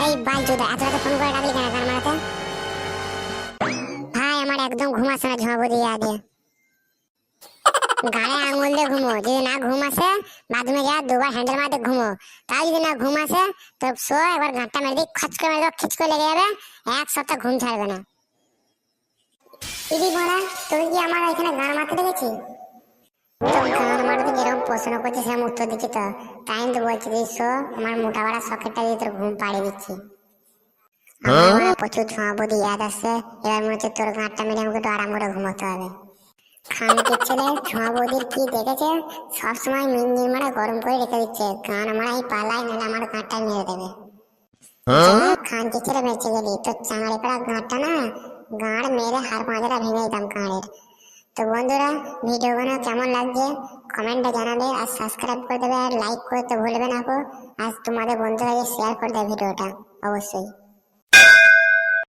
এই বাল চোদা, এত রাতে ফোন করে ডাকলি কেন গান মারাতে? ভাই আমার একদম ঘুম আসছে না, ঝাঁপো দিয়ে আগে গায়ে আঙুল দিয়ে ঘুমো। যদি না ঘুম আসে বাথরুমে যা দুবার হ্যান্ডেল মারতে ঘুমো। তাই যদি না ঘুম আসে তো শো, একবার গাঁটটা মেরে দিই, খচ করে মেরে দেবো, খিচ করে লেগে যাবে, এক সপ্তাহ ঘুম ছাড়বে না। ইদি বড়া, তুই কি আমার এখানে গান মারতে দেখেছিস? তো গান মারতে যেরকম প্রশ্ন করছিস সেরকম উত্তর দিচ্ছি তো, তাই তো বলছি যে শো, আমার মোটা বড়া সকেটটা দিয়ে তোর ঘুম পাড়িয়ে দিচ্ছি। আমার প্রচুর ঝাঁপো ইয়াদ আসছে, এবার মনে হচ্ছে তোর গাঁটটা মেরে আমাকে একটু আরাম করে ঘুমোতে হবে। খানকির ছেলে ছোঁয়া বৌদির কি দেখেছে, সবসময় মিনজির মারা গরম করে রেখে দিচ্ছে, গান মারাই পালাই নাহলে আমার গাঁটটা মেরে দেবে। খানকির ছেলে বেঁচে গেলি, তোর চাঙড়ি পড়া গাঁটটা না, গাঁড় মেরে হাড় পাঁজরা ভেঙে দিতাম গাঁড়ের। তো বন্ধুরা, ভিডিওগুলো কেমন লাগছে কমেন্টে জানাবে, আর সাবস্ক্রাইব করে দেবে, আর লাইক করতে ভুলবে না। আর তোমাদের বন্ধুরা শেয়ার করে দেবে ভিডিওটা অবশ্যই।